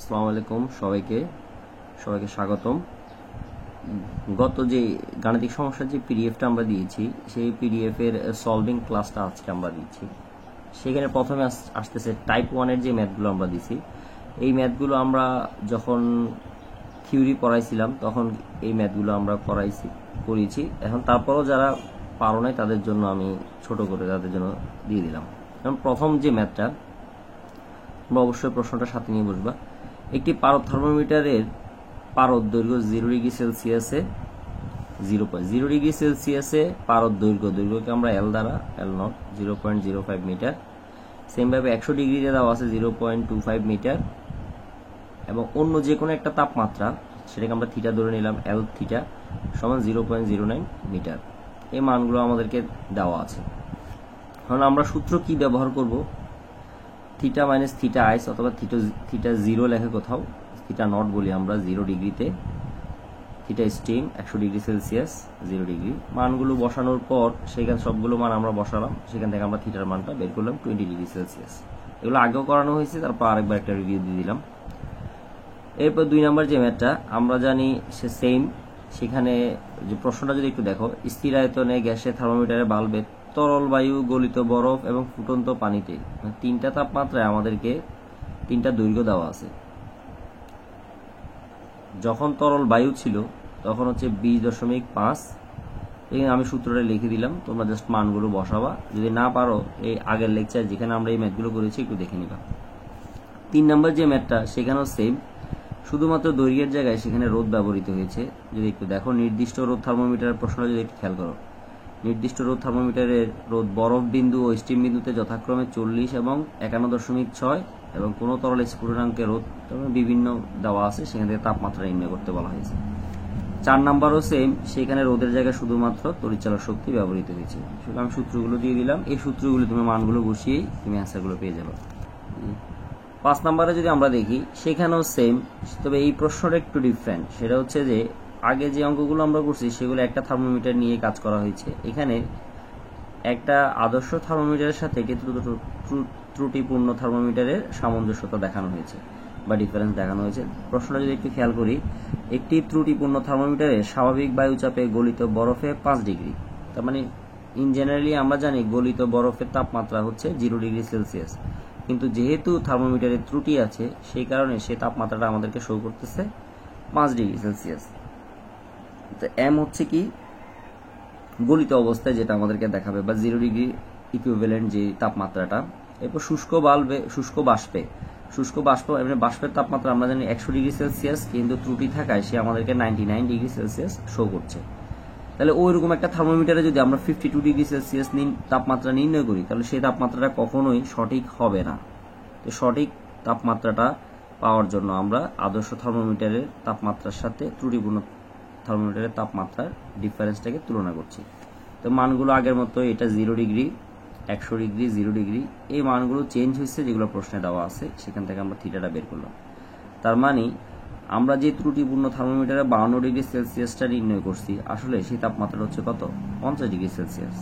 আসসালামু আলাইকুম সবাইকে স্বাগতম। গত যে গাণিতিক সমস্যার যে পিডিএফটা আমরা দিয়েছি সেই পিডিএফ এর সলভিং ক্লাসটা আজকে আমরা দিচ্ছি। সেখানে প্রথমে আসতেছে টাইপ 1 এর যে ম্যাথগুলো আমরা দিছি। এই ম্যাথগুলো আমরা যখন থিওরি পড়াইছিলাম তখন এই ম্যাথগুলো আমরা করিয়েছি। এখন তারপরও যারা পারো নাই তাদের জন্য আমি ছোট করে তাদের জন্য দিয়ে দিলাম। কারণ প্রথম যে ম্যাথটা তোমরা অবশ্যই প্রশ্নটা সাথে নিয়ে বসবা। একটি পারদ থার্মোমিটারের পারদ দৈর্ঘ্য 0 ডিগ্রি সেলসিয়াসে 0.0 ডিগ্রি সেলসিয়াসে পারদ দৈর্ঘ্যকে আমরা এল দ্বারা এল নট 0.05 মিটার। সেমভাবে 100 ডিগ্রিতে দেওয়া আছে 0.25 মিটার এবং অন্য যে কোনো একটা তাপমাত্রা সেটাকে আমরা থিটা ধরে নিলাম এল থিটা সমান 0.09 মিটার। এই মানগুলো আমাদেরকে দেওয়া আছে। কারণ আমরা সূত্র কি ব্যবহার করব, থিটা মাইনাস থিটা আইস অথবা থিটা 0 লেখে কোথাও থিটা নট বলি আমরা 0 ডিগ্রিতে, theta steam 100 degree Celsius 0 degree. মানগুলো বসানোর পর সেখানে সবগুলো মান আমরা বসালাম, সেখান থেকে আমরা থিটার মানটা বের করলাম 20 ডিগ্রি সেলসিয়াস। এগুলো আগেও করানো হয়েছে, তারপর আরেকবার একটা রিভিউ দিয়ে দিলাম। এরপর 2 নম্বর যে ম্যাথটা আমরা জানি সে সেম। সেখানে যে প্রশ্নটা যদি একটু দেখো, স্থির আয়তনে গ্যাসের থার্মোমিটারে বাল্বে তরল বায়ু, গলিত বরফ এবং ফুটন্ত পানিতে তিনটা তাপমাত্রায় আমাদেরকে তিনটা দৈর্ঘ্য দেওয়া আছে। যখন তরল বায়ু ছিল তখন হচ্ছে 20.5। আমি সূত্রটা লিখে দিলাম, তোমরা জাস্ট মানগুলো বসাবা। যদি না পারো এই আগের লেকচার যেখানে আমরা এই ম্যাথগুলো করেছি একটু দেখে নিবা। 3 নম্বর যে ম্যাথটা সেখানেও সেম, শুধুমাত্র দৈর্ঘ্যের জায়গায় সেখানে রোধ ব্যবহৃত হয়েছে। যদি একটু দেখো, নির্দিষ্ট রোধ থার্মোমিটারের প্রশ্নটা যদি একটু খেয়াল করো, নির্দিষ্ট রোধ থার্মোমিটারের রোধ বরফ বিন্দু ও স্টিম বিন্দুতে যথাক্রমে 40 এবং 51.6 এবং কোন তরল স্ফুটনাঙ্কের রোধ বিভিন্ন দেওয়া আছে, সেখান থেকে তাপমাত্রা নির্ণয় করতে বলা হয়েছে। 4 নাম্বারও সেম, সেখানে রোধের জায়গায় শুধুমাত্র তড়িৎচালক শক্তি ব্যবহৃত হয়েছে। আমি সূত্রগুলো দিয়ে দিলাম, এই সূত্রগুলো তুমি মানগুলো বসিয়েই তুমি অ্যান্সারগুলো পেয়ে যাবে। 5 নাম্বারে যদি আমরা দেখি সেখানেও সেম, তবে এই প্রশ্নটা একটু ডিফারেন্ট। সেটা হচ্ছে যে আগে যে অঙ্কগুলো আমরা করছি সেগুলো একটা থার্মোমিটার নিয়ে কাজ করা হয়েছে। এখানে একটা আদর্শ থার্মোমিটারের সাথে একটি ত্রুটিপূর্ণ থার্মোমিটারের সামঞ্জস্যতা দেখানো হয়েছে বা ডিফারেন্স দেখানো হয়েছে। প্রশ্নটা যদি একটু খেয়াল করি, একটি ত্রুটিপূর্ণ থার্মোমিটারে স্বাভাবিক বায়ুচাপে গলিত বরফে 5 ডিগ্রি, তার মানে ইন জেনারেলি আমরা জানি গলিত বরফের তাপমাত্রা হচ্ছে 0 ডিগ্রি সেলসিয়াস, কিন্তু যেহেতু থার্মোমিটারের ত্রুটি আছে সেই কারণে সেই তাপমাত্রাটা আমাদেরকে শো করতেছে 5 ডিগ্রি সেলসিয়াস। তো এম হচ্ছে কি গলিত অবস্থায় যেটা আমাদেরকে দেখাবে বা 0 ডিগ্রি ইকুইভ্যালেন্ট যে তাপমাত্রাটা। এরপর শুষ্ক বাষ্প এমনি বাষ্পের তাপমাত্রা আমরা জানি 100 ডিগ্রি সেলসিয়াস, কিন্তু ত্রুটি থাকায় সে আমাদেরকে 99 ডিগ্রি সেলসিয়াস শো করছে। তাহলে ওইরকম একটা থার্মোমিটারে যদি আমরা 52 ডিগ্রি সেলসিয়াস তাপমাত্রা নির্ণয় করি তাহলে সেই তাপমাত্রাটা কখনোই সঠিক হবে না। তো সঠিক তাপমাত্রাটা পাওয়ার জন্য আমরা আদর্শ থার্মোমিটারের তাপমাত্রার সাথে ত্রুটিপূর্ণ থার্মোমিটারের তাপমাত্রার ডিফারেন্সটাকে তুলনা করছি। তো মানগুলো আগের মতো, এটা 0 ডিগ্রি, 100 ডিগ্রি, 0 ডিগ্রি, এই মানগুলো চেঞ্জ হয়েছে যেগুলো প্রশ্নে দেওয়া আছে, সেখান থেকে আমরা থিটাটা বের করলাম। তার মানে আমরা যে ত্রুটিপূর্ণ থার্মোমিটারে 52 ডিগ্রি সেলসিয়াসটা নির্ণয় করছি, আসলে সেই তাপমাত্রা হচ্ছে কত 50 ডিগ্রি সেলসিয়াস।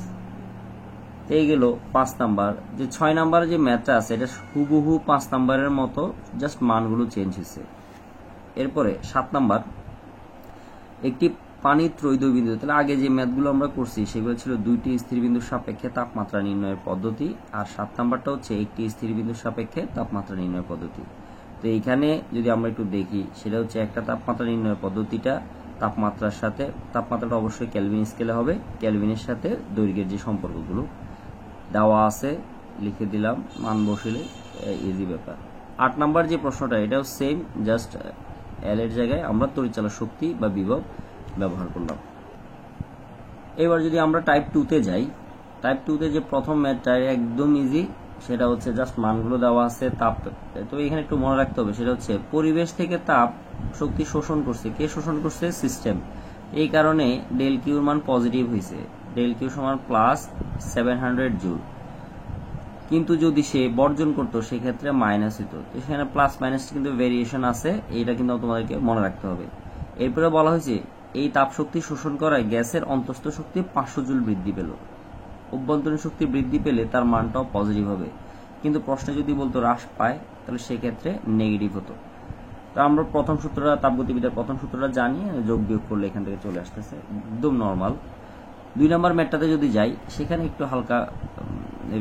এই গেল 5 নাম্বার। যে 6 নাম্বারে যে ম্যাথটা আছে এটা হুবহু 5 নাম্বারের মতো, জাস্ট মানগুলো চেঞ্জ হয়েছে। এরপরে 7 নাম্বার, একটি পানির ত্রৈধ বিন্দু। তাহলে আগে যে ম্যাথগুলো আমরা করছি সেগুলো ছিল 2টি স্থির বিন্দুর সাপেক্ষে তাপমাত্রা নির্ণয়ের পদ্ধতি, আর 7 নাম্বারটা হচ্ছে একটি স্থির বিন্দুর সাপেক্ষে তাপমাত্রা নির্ণয়ের পদ্ধতি। তো এইখানে যদি আমরা একটু দেখি, সেটা হচ্ছে একটা তাপমাত্রা নির্ণয়ের পদ্ধতিটা তাপমাত্রার সাথে, তাপমাত্রাটা অবশ্যই কেলভিন স্কেলে হবে, কেলভিনের সাথে দৈর্ঘ্যের যে সম্পর্কগুলো দেওয়া আছে লিখে দিলাম, মান বসিলে ইজি ব্যাপার। 8 নাম্বার যে প্রশ্নটা এটাও সেম, জাস্ট এল এর জায়গায় আমরা তড়িৎচালক শক্তি বা বিভব ব্যবহার করলাম। এবার যদি আমরা টাইপ 2 যাই, টাইপ 2 যে প্রথম ম্যাথটা একদম ইজি, সেটা হচ্ছে জাস্ট মানগুলো দেওয়া আছে। তাপ, তো এখানে একটু মনে রাখতে হবে, সেটা হচ্ছে পরিবেশ থেকে তাপ শক্তি শোষণ করছে, কে শোষণ করছে? সিস্টেম। এই কারণে ডেল কিউর মান পজিটিভ হয়েছে, ডেল কিউ সমান +700 জুল। কিন্তু যদি সে বর্জন করতো সেক্ষেত্রে মাইনাস হতো। তো সেখানে প্লাস মাইনাস কিন্তু ভেরিয়েশন আছে, এইটা কিন্তু তোমাদেরকে মনে রাখতে হবে। এরপরে বলা হয়েছে এই তাপ শক্তি শোষণ করায় গ্যাসের অন্তঃস্থ শক্তি 500 জুল বৃদ্ধি পেল। অভ্যন্তরীণ শক্তি বৃদ্ধি পেলে তার মানটাও পজিটিভ হবে, কিন্তু প্রশ্নে যদি বলতো হ্রাস পায় তাহলে সেক্ষেত্রে নেগেটিভ হতো। তো আমরা প্রথম সূত্রটা তাপগতিবিদ্যার প্রথম সূত্রটা জানি, যোগ বিয়োগ করলে এখান থেকে চলে আসতেছে, একদম নর্মাল। 2 নম্বর ম্যাটটাতে যদি যাই, সেখানে একটু হালকা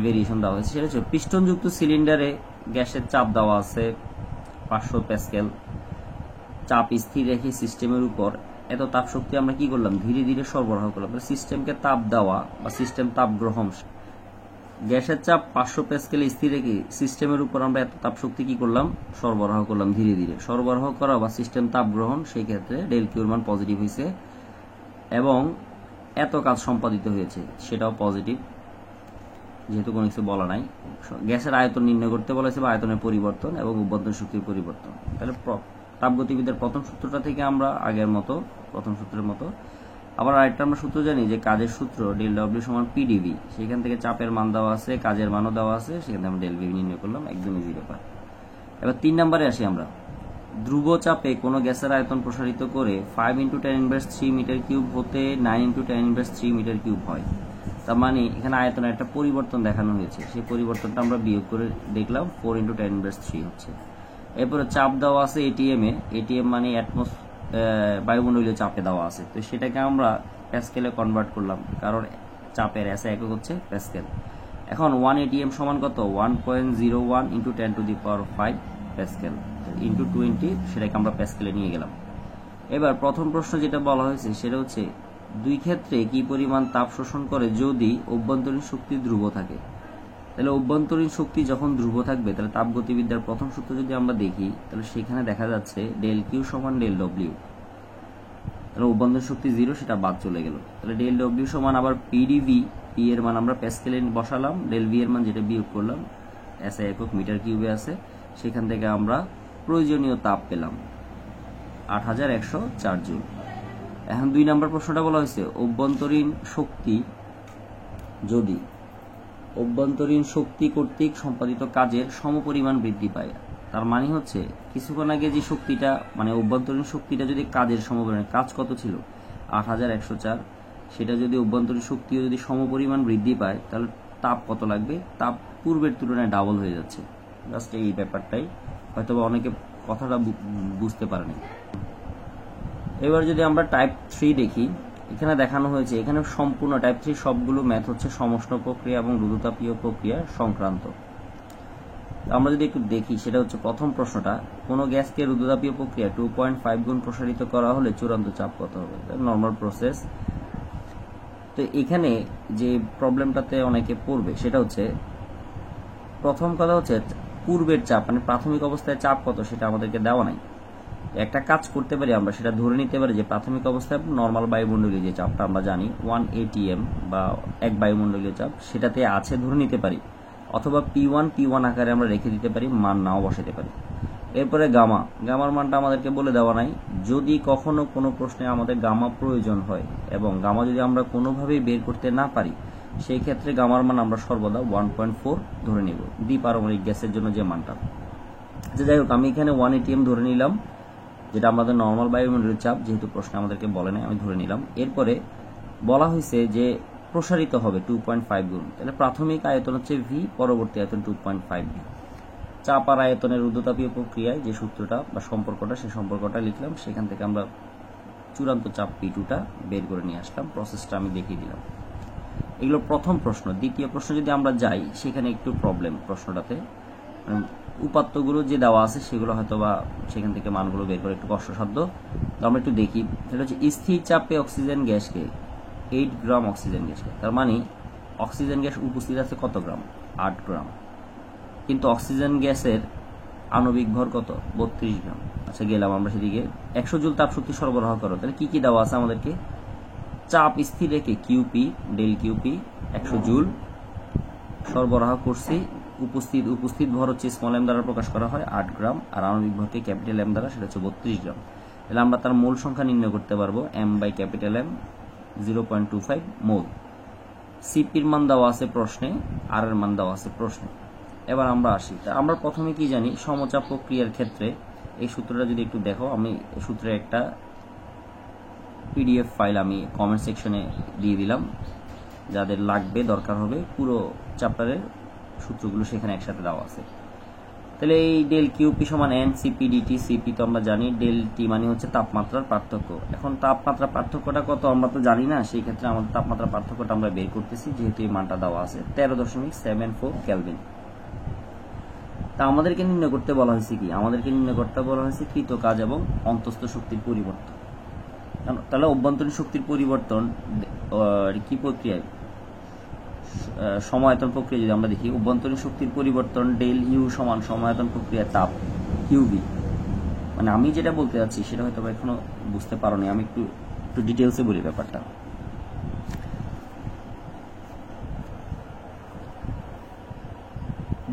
ভেরিয়েশন দেওয়া হয়েছে। সেটা হচ্ছে পিস্টনযুক্ত সিলিন্ডারে গ্যাসের চাপ দেওয়া আছে 500 প্যাসকেল, চাপ স্থির রেখে সিস্টেমের উপর এত তাপ শক্তি আমরা কি করলাম, ধীরে ধীরে সরবরাহ করলাম। সিস্টেমকে তাপ দেওয়া বা সিস্টেম তাপ গ্রহণ, গ্যাসের চাপ 500 প্যাসকেল স্থির রেখে সিস্টেমের উপর আমরা এত তাপ শক্তি কি করলাম, সরবরাহ করলাম। ধীরে ধীরে সরবরাহ করা বা সিস্টেম তাপ গ্রহণ, সেই ক্ষেত্রে ডেল কিউর মান পজিটিভ হয়েছে এবং এত কাজ সম্পাদিত হয়েছে, সেটাও পজিটিভ, যেহেতু কোনো কিছু বলা নাই। গ্যাসের আয়তন নির্ণয় করতে বলা হয়েছে বা আয়তনের পরিবর্তন এবং অভ্যন্তরীণ শক্তির পরিবর্তন। তাহলে তাপগতিবিদ্যার প্রথম সূত্রটা থেকে আমরা আগের মতো প্রথম সূত্রের মতো, আবার আরেকটা আমরা সূত্র জানি যে কাজের সূত্র ডেল ডব্লিউ সমান পিডিভি, সেখান থেকে চাপের মান দেওয়া আছে, কাজের মানও দেওয়া আছে, সেখান থেকে আমরা ডেল ভি নির্ণয় করলাম, একদম ইজি ব্যাপার। এবার 3 নম্বরে আসি আমরা। ধ্রুব চাপে কোনো গ্যাসের আয়তন প্রসারিত করে 5 × 10⁻³ মিটার কিউব হতে 9 × 10⁻³ মিটার কিউব হয়। তার মানে এখানে আয়তনের একটা পরিবর্তন দেখানো হয়েছে, সেই পরিবর্তনটা আমরা বিয়োগ করে দেখলাম 4 × 10⁻³ হচ্ছে। এরপরে চাপ দেওয়া আছে এটিএম এ, এটিএম মানে বায়ুমণ্ডলীয় চাপে দেওয়া আছে, তো সেটাকে আমরা প্যাসকেলে কনভার্ট করলাম, কারণ চাপের এসআই একক হচ্ছে প্যাসকেল। এখন 1 এটিএম সমান কত, 1.01 × 10⁵ প্যাসকেল ইন্টু 20, সেটাকে আমরা প্যাসকেলে নিয়ে গেলাম। এবার প্রথম প্রশ্ন যেটা বলা হয়েছে সেটা হচ্ছে দুই ক্ষেত্রে কি পরিমাণ তাপ শোষণ করে যদি অভ্যন্তরীণ শক্তি ধ্রুব থাকে। তাহলে অভ্যন্তরীণ শক্তি যখন ধ্রুব থাকবে, তাহলে তাপগতিবিদ্যার প্রথম সূত্র যদি আমরা দেখি, তাহলে সেখানে দেখা যাচ্ছে ডেল কিউ সমান ডেল ডব্লিউ, তাহলে অভ্যন্তরীণ শক্তি 0, সেটা বাদ চলে গেল। তাহলে ডেল ডব্লিউ সমান আবার পিডিভি, পি এর মান আমরা প্যাসকেলে বসালাম, ডেল ভি এর মান যেটা বিয়োগ করলাম, এসআই একক মিটার কিউবে আছে, সেখান থেকে আমরা প্রয়োজনীয় তাপ পেলাম 8104 জুল। এখন 2 নম্বর প্রশ্নটা বলা হয়েছে অভ্যন্তরীণ শক্তি যদি অভ্যন্তরীণ শক্তি কর্তৃক সম্পাদিত কাজের সমপরিমাণ বৃদ্ধি পায়। তার মানে হচ্ছে কিছুক্ষণ আগে যে শক্তিটা, মানে অভ্যন্তরীণ শক্তিটা যদি কাজের সমপরিমাণ, কাজ কত ছিল 8104, সেটা যদি অভ্যন্তরীণ শক্তিও যদি সমপরিমাণ বৃদ্ধি পায়, তাহলে তাপ কত লাগবে, তাপ পূর্বের তুলনায় ডাবল হয়ে যাচ্ছে। জাস্ট এই ব্যাপারটাই হয়তো অনেকে কথাটা বুঝতে পারেনি। এবার যদি আমরা টাইপ 3 দেখি, এখানে দেখানো হয়েছে, এখানে সম্পূর্ণ টাইপ 3 সবগুলো ম্যাথ হচ্ছে সমষ্ণ প্রক্রিয়া এবং রুদ্ধতাপীয় প্রক্রিয়া সংক্রান্ত। আমরা যদি একটু দেখি, সেটা হচ্ছে প্রথম প্রশ্নটা, কোনো গ্যাসকে রুদ্ধতাপীয় প্রক্রিয়া 2.5 গুণ প্রসারিত করা হলে চূড়ান্ত চাপ কত হবে, নর্মাল প্রসেস। তো এখানে যে প্রবলেমটাতে অনেকে পড়বে সেটা হচ্ছে, প্রথম কথা হচ্ছে পূর্বের চাপ, মানে প্রাথমিক অবস্থায় চাপ কত সেটা আমাদেরকে দেওয়া নাই। একটা কাজ করতে পারি আমরা, সেটা ধরে নিতে পারি যে প্রাথমিক অবস্থায় নর্মাল বায়ুমণ্ডলীয় যে চাপটা আমরা জানি 1 atm বা 1 বায়ুমণ্ডলীয় চাপ, সেটাতে আছে ধরে নিতে পারি, অথবা P1 আকারে আমরা রেখে দিতে পারি, মান নাও বসাতে পারি। এরপরে গামার মানটা আমাদেরকে বলে দেওয়া নাই। যদি কখনো কোনো প্রশ্নে আমাদের গামা প্রয়োজন হয় এবং গামা যদি আমরা কোনোভাবেই বের করতে না পারি, সেই ক্ষেত্রে গামার মান আমরা সর্বদা 1.4 ধরে নিব, দ্বিপারমাণবিক গ্যাসের জন্য যে মানটা। যাই হোক, আমি এখানে 1 atm ধরে নিলাম, যেটা আমাদের নর্মাল বায়ুমণ্ডলীয় চাপ, যেহেতু প্রশ্ন আমাদেরকে বলে নাই আমি ধরে নিলাম। এরপরে বলা হয়েছে যে প্রসারিত হবে 2.5 গুণ, তাহলে প্রাথমিক আয়তন হচ্ছে ভি, পরবর্তী আয়তন 2.5 ভি। চাপ আর আয়তনের রুদ্ধতাপীয় প্রক্রিয়ায় যে সূত্রটা বা সম্পর্কটা, সেই সম্পর্কটা লিখলাম, সেখান থেকে আমরা চূড়ান্ত চাপ P2টা বের করে নিয়ে আসলাম, প্রসেসটা আমি দেখিয়ে দিলাম। এগুলো প্রথম প্রশ্ন। দ্বিতীয় প্রশ্ন যদি আমরা যাই, সেখানে একটু প্রবলেম প্রশ্নটাতে, উপাত্তগুলো যে দেওয়া আছে সেগুলো হয়তো বা সেখান থেকে মানগুলো বের করে একটু কষ্টসাধ্য। তো আমরা একটু দেখি, সেটা হচ্ছে স্থির চাপে অক্সিজেন গ্যাসকে 8 গ্রাম অক্সিজেন গ্যাসকে, তার মানে অক্সিজেন গ্যাস উপস্থিত আছে কত গ্রাম, 8 গ্রাম, কিন্তু অক্সিজেন গ্যাসের আণবিক ভর কত, 32 গ্রাম। আচ্ছা, গেলাম আমরা সেদিকে। 100 জুল তাপ শক্তি সরবরাহ করো, তাহলে কি কি দেওয়া আছে আমাদেরকে, চাপ স্থির রেখে কিউপি, ডেল কিউপি 100 জুল সরবরাহ করছি, উপস্থিত ভর হচ্ছে স্মল এম দ্বারা প্রকাশ করা হয় 8 গ্রাম, আর আণবিক ভরকে ক্যাপিটাল এম দ্বারা, সেটা হচ্ছে 32 গ্রাম। তাহলে আমরা তার মোল সংখ্যা নির্ণয় করতে পারবো, এম বাই ক্যাপিটাল এম 0.25 মোল। সিপির মান দেওয়া আছে প্রশ্নে, আর এর মান দেওয়া আছে প্রশ্নে। এবার আমরা আসি, আমরা প্রথমে কি জানি, সমচাপ প্রক্রিয়ার ক্ষেত্রে এই সূত্রটা যদি একটু দেখো, আমি সূত্রের একটা পিডিএফ ফাইল আমি কমেন্ট সেকশনে দিয়ে দিলাম, যাদের লাগবে দরকার হবে, পুরো চ্যাপ্টারের সূত্রগুলো সেখানে একসাথে দেওয়া আছে। তাহলে এই ডেল কিউপি সমান এন সিপি ডিটি, সিপি তো আমরা জানি, ডেল টি মানে হচ্ছে তাপমাত্রার পার্থক্য। এখন তাপমাত্রার পার্থক্যটা কত আমরা তো জানি না, সেই ক্ষেত্রে আমাদের তাপমাত্রার পার্থক্যটা আমরা বের করতেছি, যেহেতু এই মানটা দেওয়া আছে 13.74 কেলভিন। তা আমাদেরকে নির্ণয় করতে বলা হয়েছে কি, আমাদেরকে নির্ণয় করতে বলা হয়েছে কৃত কাজ এবং অন্তস্থ শক্তির পরিবর্তন। তাহলে অভ্যন্তরীণ শক্তির পরিবর্তন কি প্রক্রিয়ায়, সমায়তন প্রক্রিয়া যদি আমরা দেখি, অভ্যন্তরীণ শক্তির পরিবর্তন ডেল ইউ সমান সমায়তন প্রক্রিয়ার তাপ কিউবি। মানে আমি যেটা বলতে যাচ্ছি সেটা হয়তো এখনো বুঝতে পারোনি, আমি একটু ডিটেলসে বলি ব্যাপারটা।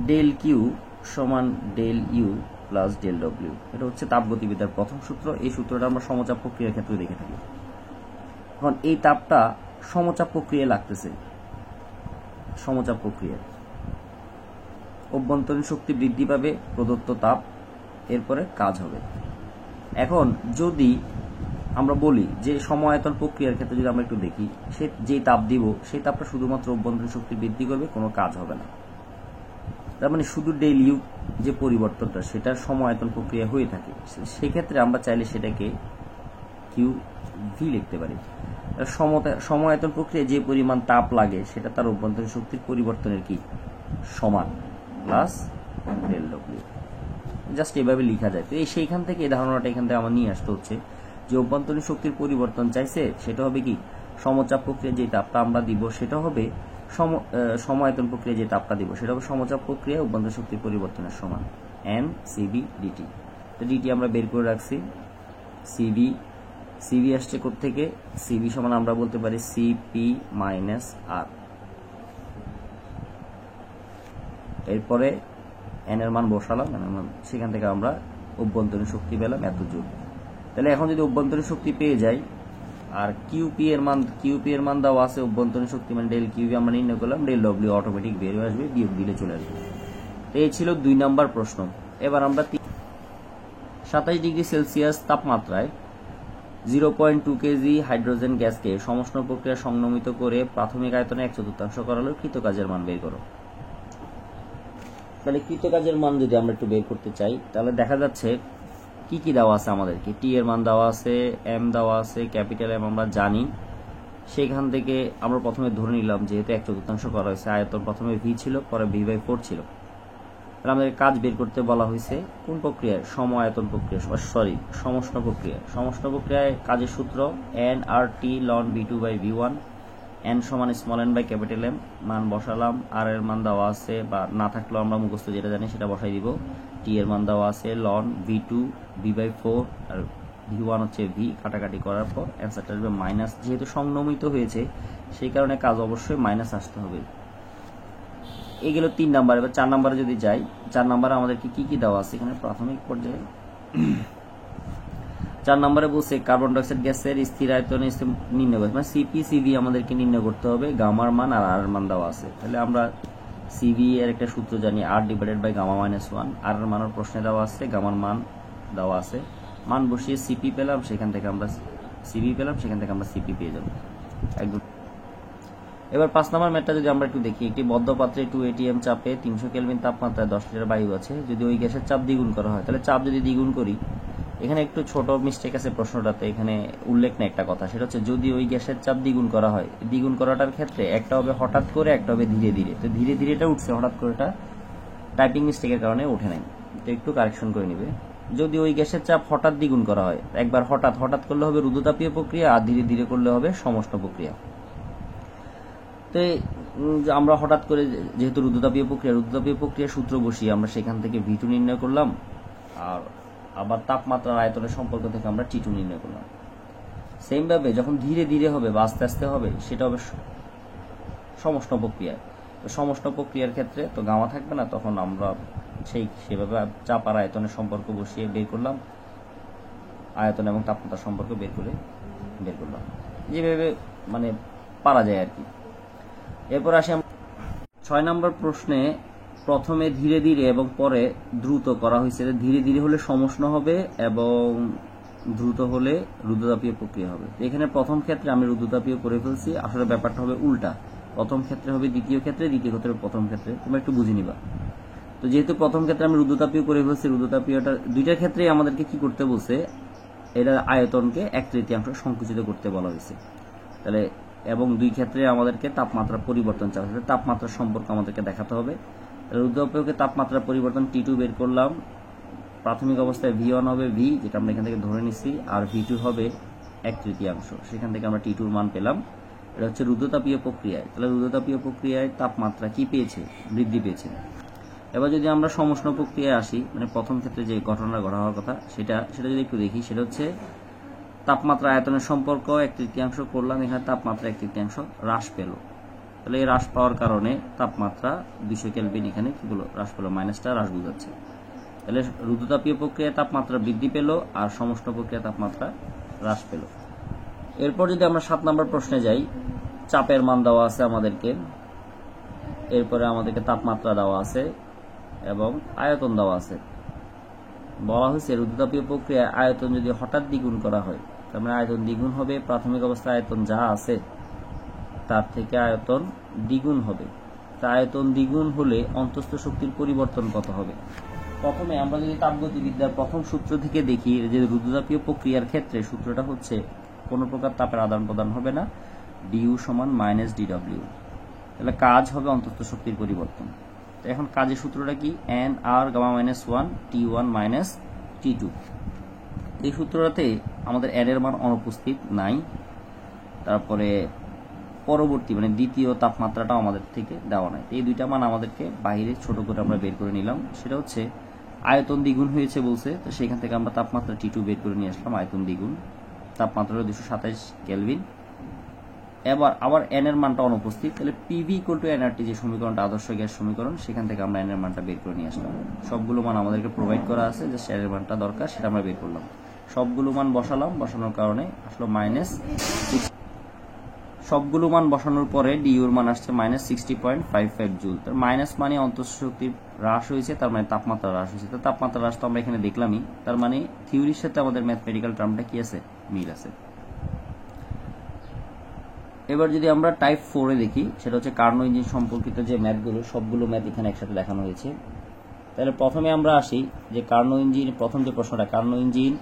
ডেল কিউ সমান del U plus del W, এটা হচ্ছে তাপগতিবিদ্যার প্রথম সূত্র। এই সূত্রটা আমরা সমচাপ প্রক্রিয়ার ক্ষেত্রে দেখে থাকি। এখন এই তাপটা সমচাপ প্রক্রিয়ায় লাগতেছে, সমচাপ প্রক্রিয়া অভ্যন্তরীণ শক্তি বৃদ্ধি পাবে, প্রদত্ত তাপ, এরপরে কাজ হবে। এখন যদি আমরা বলি যে সমায়তন প্রক্রিয়ার ক্ষেত্রে যদি আমরা একটু দেখি, সে যে তাপ দিব সেই তাপটা শুধুমাত্র অভ্যন্তরীণ শক্তি বৃদ্ধি করবে, কোনো কাজ হবে না। তার মানে শুধু ডেল ইউ যে পরিবর্তনটা সেটা সমায়তন প্রক্রিয়া হয়ে থাকে, সেক্ষেত্রে আমরা চাইলে সেটাকে কিউ ভি লিখতে পারি। সমায়তন প্রক্রিয়ায় যে পরিমাণ তাপ লাগে সেটা তার অভ্যন্তরীণ শক্তির পরিবর্তনের কি সমান, প্লাস ডেল ডব্লিউ। জাস্ট এভাবে লেখা যায়। তো সেইখান থেকে এই ধারণাটা এখান থেকে আমার নিয়ে আসতে হচ্ছে যে অভ্যন্তরীণ শক্তির পরিবর্তন চাইছে, সেটা হবে কি সমচাপ প্রক্রিয়া যে তাপটা আমরা দিব সেটা হবে সমায়তন প্রক্রিয়া যে তাপটা দিব সেটা হবে সমচাপ প্রক্রিয়া অভ্যন্তরীণ শক্তির পরিবর্তনের সমান এন সিবি ডিটি। তো ডিটি আমরা বের করে রাখছি, সিবি আসছে থেকে, সিবি সমান আমরা বলতে পারি সিপি মাইনাস আর। এরপরে এন এর মান বসালাম, সেখান থেকে আমরা অভ্যন্তরীণ শক্তি পেলাম এত জুল। তাহলে এখন যদি অভ্যন্তরীণ শক্তি পেয়ে যাই, আর কিউপি এর মান দেওয়া আছে, অভ্যন্তরীণ শক্তি মানে ডেল কিউপি আমরা নির্ণয় করলাম, ডেল ডব্লিউ অটোমেটিক বের হয়ে আসবে, বিয়োগ দিলে চলে আসবে। তো এই ছিল 2 নম্বর প্রশ্ন। এবার আমরা 27 ডিগ্রি সেলসিয়াস তাপমাত্রায় 0.2 কেজি হাইড্রোজেন গ্যাসকে সমষ্ণ প্রক্রিয়া সংনমিত করে প্রাথমিক আয়তনে 1/4 করা হলে কৃতকাজের মান বের করো। তাহলে কৃতকাজের মান যদি আমরা একটু বের করতে চাই, তাহলে দেখা যাচ্ছে কি কি দেওয়া আছে আমাদেরকে, টি এর মান দেওয়া আছে, এম দেওয়া আছে, ক্যাপিটাল এম আমরা জানি। সেখান থেকে আমরা প্রথমে ধরে নিলাম যেহেতু 1/4 করা হয়েছে, আয়তন প্রথমে ভি ছিল, পরে v/4 ছিল। তাহলে আমাদের কাজ বের করতে বলা হয়েছে কোন প্রক্রিয়ায়, সমায়তন প্রক্রিয়া, সমষ্ণ প্রক্রিয়া। সমষ্ণ প্রক্রিয়ায় কাজের সূত্র এন আর টি লন v2/v1, এন সমান small N by capital M. মান বসালাম, আর এর মান দেওয়া আছে, বা না থাকলেও আমরা মুখস্থ যেটা জানি সেটা বসাই দিব। টি এর মান দেওয়া আছে লন v2 v/4, আর v1 হচ্ছে ভি, কাটাকাটি করার পর অ্যান্সারটা আসবে মাইনাস। যেহেতু সংনমিত হয়েছে সেই কারণে কাজ অবশ্যই মাইনাস আসতে হবে। এই গেল 3 নাম্বার। এবার 4 নাম্বারে যদি যাই, 4 নাম্বারে আমাদেরকে কি কি দেওয়া আছে এখানে প্রাথমিক পর্যায়ে। 4 নম্বরে বলছে কার্বন ডাইঅক্সাইড গ্যাসের স্থির আয়তন নির্ণয় করতে, মানে সিপি সিভি আমাদেরকে নির্ণয় করতে হবে, গামার মান আর আর মান দেওয়া আছে। তাহলে আমরা সিভি এর একটা সূত্র জানি, আর ডিভাইডেড বাই গামা মাইনাস 1। আর এর মানের প্রশ্নে দেওয়া আছে, গামার মান দেওয়া আছে, মান বসিয়ে সিপি পেলাম, সেখান থেকে আমরা সিভি পেলাম, সেখান থেকে আমরা সিপি পেয়ে যাব একদম। এবার 5 নম্বর ম্যাটটা যদি আমরা একটু দেখি, একটি বদ্ধ পাত্রে 2 atm চাপে 300 কেলভিন তাপমাত্রায় 10 লিটার বায়ু আছে। যদি ওই গ্যাসের চাপ দ্বিগুণ করা হয়, তাহলে চাপ যদি দ্বিগুণ করি, এখানে একটু ছোট মিস্টেক আছে প্রশ্নটাতে, এখানে উল্লেখ নেই একটা কথা, সেটা হচ্ছে যদি ওই গ্যাসের চাপ দ্বিগুণ করা হয়, দ্বিগুণ করাটার ক্ষেত্রে একটা হবে হঠাৎ করে, একটা হবে ধীরে ধীরে। তো ধীরে ধীরে এটা উঠছে, হঠাৎ করে এটা টাইপিং মিস্টেকের কারণে ওঠে নাই, তো একটু কারেকশন করে নিবে। যদি ওই গ্যাসের চাপ হঠাৎ দ্বিগুণ করা হয়, একবার হঠাৎ করলে হবে রুদ্ধতাপীয় প্রক্রিয়া, আর ধীরে ধীরে করলে হবে সমষ্ণ প্রক্রিয়া। তো আমরা হঠাৎ করে যেহেতু রুদ্ধতাপীয় প্রক্রিয়ার সূত্র বসিয়ে আমরা সেখান থেকে V2 নির্ণয় করলাম, আর আবার তাপমাত্রার আয়তনের সম্পর্ক থেকে আমরা T2 নির্ণয় করলাম। সেম ভাবে যখন ধীরে ধীরে হবে বা আস্তে আস্তে হবে, সেটা হবে সমষ্ণ প্রক্রিয়া। তো সমষ্ণ প্রক্রিয়ার ক্ষেত্রে তো গামা থাকবে না, তখন আমরা সেভাবে চাপ আর আয়তনের সম্পর্ক বসিয়ে বের করলাম, আয়তন এবং তাপমাত্রার সম্পর্ক বের করলাম, যেভাবে মানে পারা যায় আর কি। এরপর আসি 6 নম্বর প্রশ্নে, প্রথমে ধীরে ধীরে এবং পরে দ্রুত করা হয়েছে। ধীরে ধীরে হলে সমষ্ণ হবে এবং দ্রুত হলে রুদ্ধতাপীয় প্রক্রিয়া হবে। এখানে প্রথম ক্ষেত্রে আমি রুদ্ধতাপীয় করে ফেলছি, আসলে ব্যাপারটা হবে উল্টা, প্রথম ক্ষেত্রে হবে দ্বিতীয় ক্ষেত্রে, দ্বিতীয় ক্ষেত্রে প্রথম ক্ষেত্রে, তোমরা একটু বুঝে নিবা। তো যেহেতু প্রথম ক্ষেত্রে আমি রুদ্রতাপীয় করে ফেলছি, রুদ্রতাপীয়টা দুইটার ক্ষেত্রে আমাদেরকে কি করতে বলছে, এটা আয়তনকে 1/3 সংকুচিত করতে বলা হয়েছে। তাহলে এবং দুই ক্ষেত্রে আমাদেরকে তাপমাত্রা পরিবর্তন চাওয়া হয়েছে, তাপমাত্রার সম্পর্ক আমাদেরকে দেখাতে হবে। রুদ্রতাপীয়কে তাপমাত্রা পরিবর্তন T2 বের করলাম। প্রাথমিক অবস্থায় V1 হবে V, যেটা আমরা এখান থেকে ধরে নিচ্ছি, আর V2 হবে 1/3। সেখান থেকে আমরা T2 মান পেলাম। এটা হচ্ছে রুদ্রতাপীয় প্রক্রিয়ায়। তাহলে রুদ্রতাপীয় প্রক্রিয়ায় তাপমাত্রা কি পেয়েছে, বৃদ্ধি পেয়েছে। এবার যদি আমরা সমুষ্ণ প্রক্রিয়ায় আসি, মানে প্রথম ক্ষেত্রে যে ঘটনাটা ঘটা হওয়ার কথা সেটা যদি একটু দেখি, সেটা হচ্ছে তাপমাত্রা আয়তনের সম্পর্ক 1/3 করলাম, এখানে তাপমাত্রা 1/3 হ্রাস পেল। তাহলে এই হ্রাস পাওয়ার কারণে তাপমাত্রা 200 কেলভিন এখানে কি বলো হ্রাস পেল, মাইনাসটা হ্রাস বোঝাচ্ছে। তাহলে রুদ্রতাপীয় প্রক্রিয়ায় তাপমাত্রা বৃদ্ধি পেল আর সমুষ্ণ প্রক্রিয়ায় তাপমাত্রা হ্রাস পেল। এরপর যদি আমরা 7 নম্বর প্রশ্নে যাই, চাপের মান দেওয়া আছে আমাদেরকে, এরপরে আমাদেরকে তাপমাত্রা দেওয়া আছে এবং আয়তন দেওয়া আছে। বলা হয়েছে রুদ্রতাপীয় প্রক্রিয়ায় আয়তন যদি হঠাৎ দ্বিগুণ করা হয়, তার মানে আয়তন দ্বিগুণ হবে, প্রাথমিক অবস্থায় আয়তন যা আছে তার থেকে আয়তন দ্বিগুণ হবে। তা আয়তন দ্বিগুণ হলে অন্তঃস্থ শক্তির পরিবর্তন কত হবে? প্রথমে আমরা যদি তাপগতিবিদ্যার প্রথম সূত্র থেকে দেখি, যে রুদ্রতাপীয় প্রক্রিয়ার ক্ষেত্রে সূত্রটা হচ্ছে কোনো প্রকার তাপের আদান প্রদান হবে না, ডিউ সমান মাইনাস ডিডব্লিউ। তাহলে কাজ হবে অন্তঃস্থ শক্তির পরিবর্তন। তো এখন কাজের সূত্রটা কি, N R gamma minus 1 T1 minus T2। এই সূত্রটাতে আমাদের এন এর মান অনুপস্থিত নাই। তারপরে পরবর্তী মানে দ্বিতীয় তাপমাত্রাটাও আমাদের থেকে দেওয়া নাই। এই দুইটা মান আমাদেরকে বাইরে ছোট করে আমরা বের করে নিলাম। সেটা হচ্ছে আয়তন দ্বিগুণ হয়েছে বলছে, তো সেখান থেকে আমরা তাপমাত্রা T2 বের করে নিয়ে আসলাম। আয়তন দ্বিগুণ, তাপমাত্রা 227 কেলভিন। এবার আবার এন এর মানটা অনুপস্থিত, তাহলে পিভি ইকুয়াল টু এনআরটি যে সমীকরণটা আদর্শ গ্যাস সমীকরণ, সেখান থেকে আমরা এন এর মানটা বের করে নিয়ে আসলাম। সবগুলো মান আমাদেরকে প্রোভাইড করা আছে, যে এন এর মানটা দরকার সেটা আমরা বের করলাম। সবগুলো মান বসালাম, বসানোর কারণে আসলো মাইনাস, সবগুলো মান বসানোর পরে ডিউর মান আসছে মাইনাস 60.55 জুল। তার মাইনাস মানে অন্তঃস্থ শক্তির হ্রাস হয়েছে, তার মানে তাপমাত্রা হ্রাস হয়েছে। তো তাপমাত্রা হ্রাস তো আমরা এখানে দেখলামই, তার মানে থিওরির সাথে আমাদের ম্যাথমেটিক্যাল টার্মটা কি আছে, মিল আছে। এবার যদি আমরা টাইপ 4 এ দেখি, সেটা হচ্ছে কার্নো ইঞ্জিন সম্পর্কিত যে ম্যাথগুলো, সবগুলো ম্যাথ এখানে একসাথে দেখানো হয়েছে। তাহলে প্রথমে আমরা আসি যে কার্নো ইঞ্জিন, প্রথম যে প্রশ্নটা, কার্নো ইঞ্জিন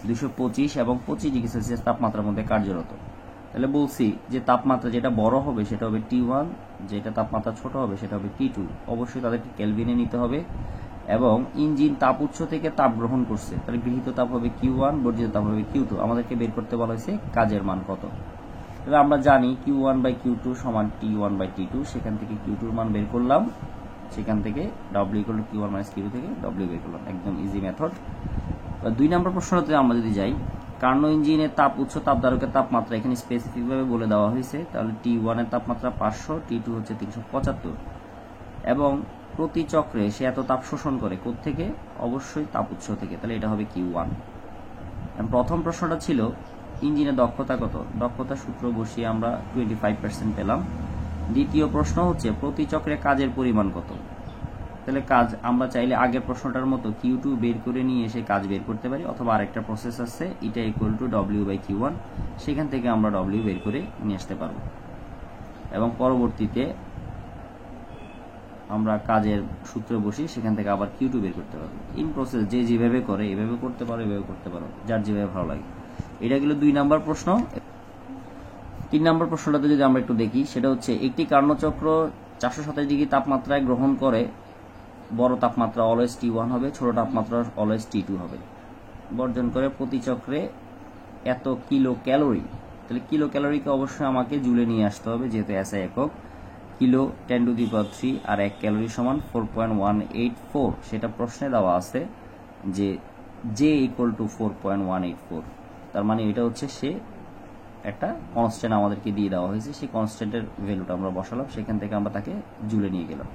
225 এবং 25 ডিগ্রি সেলসিয়াস তাপমাত্রার মধ্যে কার্যরত। তাহলে বলছি যে তাপমাত্রা যেটা বড় হবে সেটা হবে T1, যেটা তাপমাত্রা ছোট হবে সেটা হবে T2। অবশ্যই তাদেরকে কেলভিনে নিতে হবে। এবং ইঞ্জিন তাপ উৎস থেকে তাপ গ্রহণ করছে, তাহলে গৃহীত তাপ হবে Q1, বর্জিত তাপ হবে Q2। আমাদেরকে বের করতে বলা হয়েছে কাজের মান কত। তাহলে আমরা জানি Q1/Q2 সমান T1/T2, সেখান থেকে Q2 এর মান বের করলাম, সেখান থেকে W equal to Q1 - Q2 থেকে W বের করলাম। একদম ইজি মেথড। 2 নম্বর প্রশ্নতে আমরা যদি যাই, কার্নো ইঞ্জিনের তাপ উৎস তাপধারকের তাপমাত্রা এখানে স্পেসিফিকভাবে বলে দেওয়া হয়েছে। তাহলে T1 এর তাপমাত্রা 500, T2 হচ্ছে 375 এবং প্রতি চক্রে সে এত তাপ শোষণ করে কোত্থেকে, অবশ্যই তাপ উৎস থেকে। তাহলে এটা হবে Q1। প্রথম প্রশ্নটা ছিল ইঞ্জিনের দক্ষতা কত, দক্ষতা সূত্র বসিয়ে আমরা 25% পেলাম। দ্বিতীয় প্রশ্ন হচ্ছে প্রতি চক্রে কাজের পরিমাণ কত। তাহলে কাজ আমরা চাইলে আগের প্রশ্নটার মতো Q2 বের করে নিয়ে এসে কাজ বের করতে পারি, অথবা আরেকটা প্রসেস আছে, এটা ইকুয়াল টু W/Q1, সেখান থেকে আমরা W বের করে নিয়ে আসতে পারবো এবং পরবর্তীতে আমরা কাজের সূত্র বসি, সেখান থেকে আবার Q2 বের করতে পারবো। ইন প্রসেস যে যেভাবে করে এভাবে করতে পারো, এভাবে করতে পারো, যার যেভাবে ভালো লাগে। এটা গেল 2 নম্বর প্রশ্ন। 3 নম্বর প্রশ্নটাতে যদি আমরা একটু দেখি, সেটা হচ্ছে একটি কার্নো চক্র 427 ডিগ্রি তাপমাত্রায় গ্রহণ করে, বড় তাপমাত্রা অলওয়েজ T1 হবে, ছোট তাপমাত্রা অলওয়েজ T2 হবে। বর্জন করে প্রতি চক্রে এত কিলো ক্যালোরি। তাহলে কিলো ক্যালোরিকে অবশ্যই আমাকে জুলে নিয়ে আসতে হবে, যেহেতু SI একক। কিলো 10⁻³ আর 1 ক্যালোরি সমান 4.184। সেটা প্রশ্নে দেওয়া আছে যে J ইকুয়াল টু 4.184। তার মানে এটা হচ্ছে সে একটা কনস্ট্যান্ট আমাদেরকে দিয়ে দেওয়া হয়েছে, সেই কনস্ট্যান্টের ভ্যালুটা আমরা বসালাম, সেখান থেকে আমরা তাকে জুলে নিয়ে গেলাম।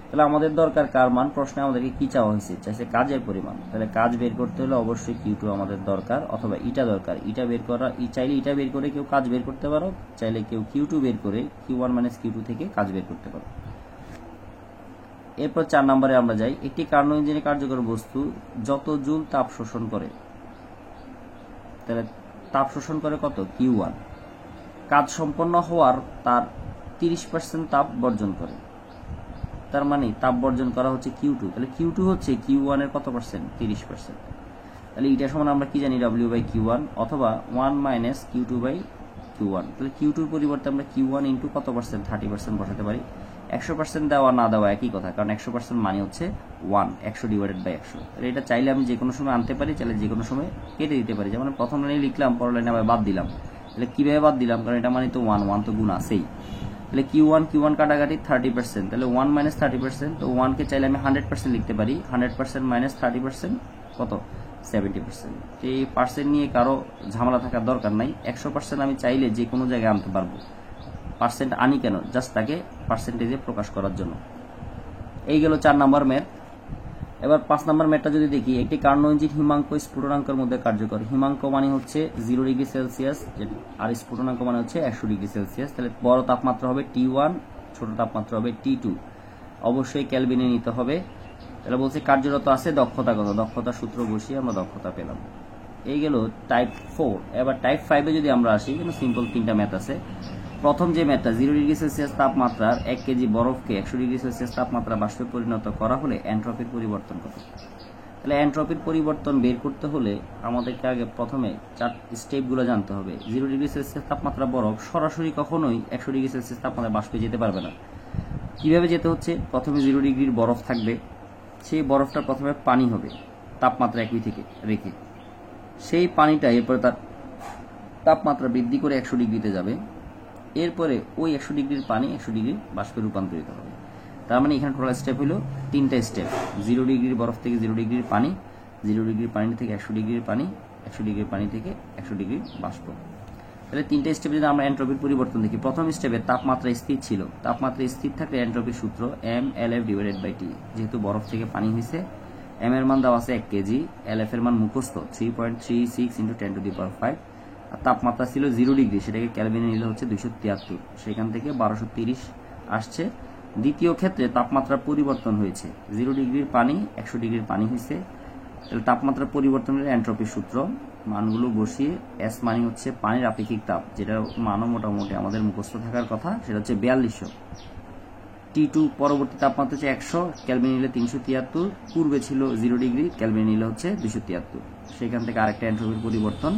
তাহলে আমাদের দরকার কার মান, প্রশ্নে আমাদেরকে কি চাওয়া হয়েছে, চাইছে কাজের পরিমাণ। তাহলে কাজ বের করতে হলে অবশ্যই Q2 আমাদের দরকার, অথবা ইটা দরকার। ইটা বের করা, চাইলে ইটা বের করে কেউ কাজ বের করতে পারো, চাইলে কেউ Q2 বের করে Q1 - Q2 থেকে কাজ বের করতে পারো। এরপর 4 নম্বরে আমরা যাই, একটি কার্নো ইঞ্জিনে কার্যকর বস্তু যত জুল তাপ শোষণ করে, তাহলে তাপ শোষণ করে কত, Q1। কাজ সম্পন্ন হওয়ার তার 30% তাপ বর্জন করে। তার মানে তাপ বর্জন করা হচ্ছে Q2, তাহলে Q2 হচ্ছে Q1 এর কত পার্সেন্ট? 30%। তাহলে এটা সমান আমরা কি জানি? W/Q1 অথবা 1 মাইনাস Q2/Q1। তাহলে Q2 এর পরিবর্তে আমরা Q1 ইন্টু কত পার্সেন্ট? 30% বসাতে পারি। 100% দেওয়া না দেওয়া একই কথা, কারণ 100% মানে হচ্ছে 1, 100 ডিভাইডেড বাই 100। তাহলে এটা চাইলে আমি যে কোনো সময় আনতে পারি, চাইলে যে কোনো সময় কেটে দিতে পারি। যেমন প্রথম লাইনে লিখলাম, পরের লাইনে আবার বাদ দিলাম। তাহলে কিভাবে বাদ দিলাম? কারণ এটা মানে তো 1 তো গুণ আছেই। তাহলে Q1 কাটাকাটি 30%, তাহলে 1 মাইনাস 30%, তো 1 কে চাইলে আমি 100% লিখতে পারি। 100% মাইনাস 30% কত? 70%। এই পার্সেন্ট নিয়ে কারো ঝামেলা থাকার দরকার নাই। 100% আমি চাইলে যে কোনো জায়গায় আনতে পারবো। পার্সেন্ট আনি কেন? জাস্ট তাকে পার্সেন্টেজে প্রকাশ করার জন্য। এই গেল 4 নম্বর ম্যাথ। এবার 5 নম্বর ম্যাথটা যদি দেখি, একটি কার্নো ইঞ্জিন হিমাঙ্ক স্ফুটনাঙ্কের মধ্যে কার্যকর। হিমাঙ্ক মানে হচ্ছে 0 ডিগ্রি সেলসিয়াস, আর স্ফুটনাঙ্ক মানে হচ্ছে 100 ডিগ্রি সেলসিয়াস। তাহলে বড় তাপমাত্রা হবে T1, ছোট তাপমাত্রা হবে T2। অবশ্যই ক্যালভিনে নিতে হবে। তাহলে বলছে কার্যরত আছে দক্ষতা কত? দক্ষতার সূত্র বসিয়ে আমরা দক্ষতা পেলাম। এই গেল টাইপ 4। এবার টাইপ 5 যদি আমরা আসি, কিন্তু সিম্পল 3টা ম্যাথ আছে। প্রথম যে ম্যাথটা, 0 ডিগ্রি সেলসিয়াস তাপমাত্রার 1 কেজি বরফকে 100 ডিগ্রি সেলসিয়াস তাপমাত্রা বাষ্পে পরিণত করা হলে এন্ট্রপির পরিবর্তন কত? তাহলে এন্ট্রপির পরিবর্তন বের করতে হলে আমাদেরকে আগে প্রথমে 4 স্টেপগুলো জানতে হবে। 0 ডিগ্রি সেলসিয়াস তাপমাত্রা বরফ সরাসরি কখনোই 100 ডিগ্রি সেলসিয়াস তাপমাত্রা বাষ্পে যেতে পারবে না। কিভাবে যেতে হচ্ছে? প্রথমে 0 ডিগ্রির বরফ থাকবে, সেই বরফটা প্রথমে পানি হবে তাপমাত্রা একই থেকে রেখে, সেই পানিটা এরপরে তার তাপমাত্রা বৃদ্ধি করে 100 ডিগ্রিতে যাবে। এরপরে ওই 100 ডিগ্রির পানি 100 ডিগ্রি বাষ্পে রূপান্তরিত হবে। তার মানে এখানে টোটাল স্টেপ হলো 3টা স্টেপ। 0 ডিগ্রির বরফ থেকে 0 ডিগ্রির পানি, 0 ডিগ্রির পানি থেকে 100 ডিগ্রির পানি, 100 ডিগ্রির পানি থেকে 100 ডিগ্রি বাষ্প। তাহলে 3টা স্টেপে যদি আমরা এন্ট্রপির পরিবর্তন দেখি, প্রথম স্টেপে তাপমাত্রা স্থির ছিল। তাপমাত্রা স্থির থাকলে এন্ট্রপির সূত্র mLF/T। যেহেতু বরফ থেকে পানি হয়েছে, m এর মান দেওয়া আছে 1 কেজি, LF এর মান মুখস্থ 3.36 × 10⁵। আর তাপমাত্রা ছিল 0 ডিগ্রি, সেটাকে ক্যালভিনে নিলে হচ্ছে 273, সেখান থেকে 1230 আসছে। দ্বিতীয় ক্ষেত্রে তাপমাত্রা পরিবর্তন হয়েছে, 0 ডিগ্রির পানি 100 ডিগ্রির পানি হয়েছে। তাহলে তাপমাত্রা পরিবর্তনের এন্ট্রপির সূত্র মানগুলো বসিয়ে, S মানে হচ্ছে পানির আপেক্ষিক তাপ, যেটা মানও মোটামুটি আমাদের মুখস্থ থাকার কথা, সেটা হচ্ছে 4200। T2 পরবর্তী তাপমাত্রা হচ্ছে 100, ক্যালভিনে নিলে 373, পূর্বে ছিল 0 ডিগ্রি, ক্যালভিনে নিলে হচ্ছে 273, সেখান থেকে আরেকটা এন্ট্রপির পরিবর্তন।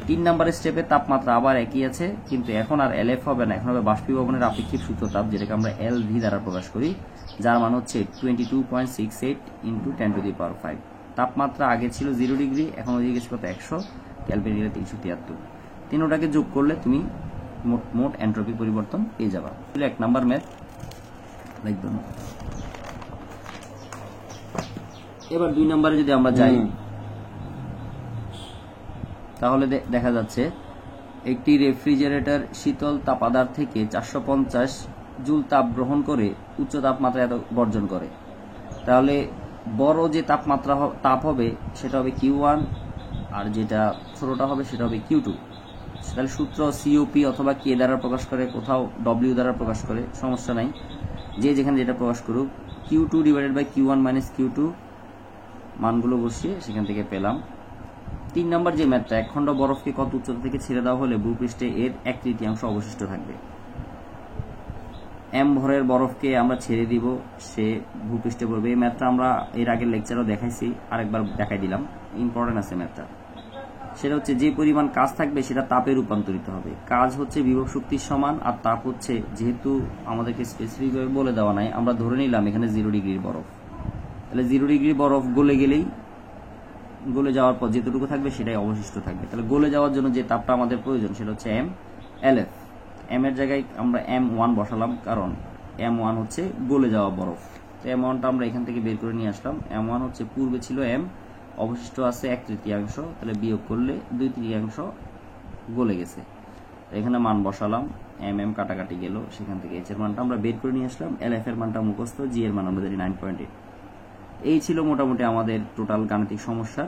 3 নম্বর স্টেপে তাপমাত্রা আবার একই আছে, কিন্তু এখন আর LF হবে না, এখন হবে বাষ্পীভবনের আপেক্ষিক সূত্র তাপ, যেটাকে আমরা LV দ্বারা প্রকাশ করি, যার মান হচ্ছে 22.68 × 10⁵। তাপমাত্রা আগে ছিল 0 ডিগ্রি, এখন হয়ে গেছে কত? 100, ক্যালভিনে নিলে 373। তিনোটাকে যোগ করলে তুমি মোট এন্ট্রপি পরিবর্তন পেয়ে যাবা। 1 নম্বর ম্যাথ একদম। এবার 2 নম্বরে যদি আমরা যাই, তাহলে দেখা যাচ্ছে একটি রেফ্রিজারেটর শীতল তাপাদার থেকে 450 জুল তাপ গ্রহণ করে উচ্চ তাপমাত্রা এত বর্জন করে। তাহলে বড় যে তাপমাত্রা তাপ হবে সেটা হবে Q1, আর যেটা ছোটটা হবে সেটা হবে Q2। তাহলে সূত্র COP অথবা K দ্বারা প্রকাশ করে, কোথাও W দ্বারা প্রকাশ করে, সমস্যা নাই, যে যেখানে যেটা প্রকাশ করুক। Q2/Q1 - Q2 মানগুলো বসিয়ে সেখান থেকে পেলাম। 3 নম্বর যে ম্যাথটা, 1 খণ্ড বরফকে কত উচ্চতা থেকে ছেড়ে দেওয়া হলে ভূপৃষ্ঠে এর 1/3 অবশিষ্ট থাকবে। M ভরের বরফকে আমরা ছেড়ে দিব, সে ভূপৃষ্ঠে পড়বে। এই ম্যাথটা আমরা এর আগের লেকচারও দেখাইছি, আরেকবার দেখাই দিলাম, ইম্পর্টেন্ট আছে ম্যাথটা। সেটা হচ্ছে যে পরিমাণ কাজ থাকবে সেটা তাপে রূপান্তরিত হবে। কাজ হচ্ছে বিভব শক্তির সমান, আর তাপ হচ্ছে, যেহেতু আমাদেরকে স্পেসিফিকভাবে বলে দেওয়া নাই, আমরা ধরে নিলাম এখানে 0 ডিগ্রির বরফ। তাহলে 0 ডিগ্রি বরফ গলে গেলেই, গলে যাওয়ার পর যেটুকু থাকবে সেটাই অবশিষ্ট থাকবে। তাহলে গলে যাওয়ার জন্য যে তাপটা আমাদের প্রয়োজন সেটা হচ্ছে mLF। m এর জায়গায় আমরা M1 বসালাম, কারণ M1 হচ্ছে গলে যাওয়া বরফ। তো M1টা আমরা এখান থেকে বের করে নিয়ে আসলাম। M1 হচ্ছে পূর্বে ছিল M, অবশিষ্ট আছে 1/3, তাহলে বিয়োগ করলে 2/3 গলে গেছে। এখানে মান বসালাম, mm কাটাকাটি গেল, সেখান থেকে h এর মানটা আমরা বের করে নিয়ে আসলাম। LF এর মানটা মুখস্থ, g এর মান আমরা জানি 9.8। এই ছিল মোটামুটি আমাদের টোটাল গাণিতিক সমস্যা।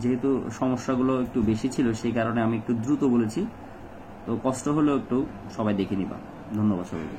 যেহেতু সমস্যাগুলো একটু বেশি ছিল, সেই কারণে আমি একটু দ্রুত বলেছি, তো কষ্ট হলেও একটু সবাই দেখে নিবা। ধন্যবাদ সবাইকে।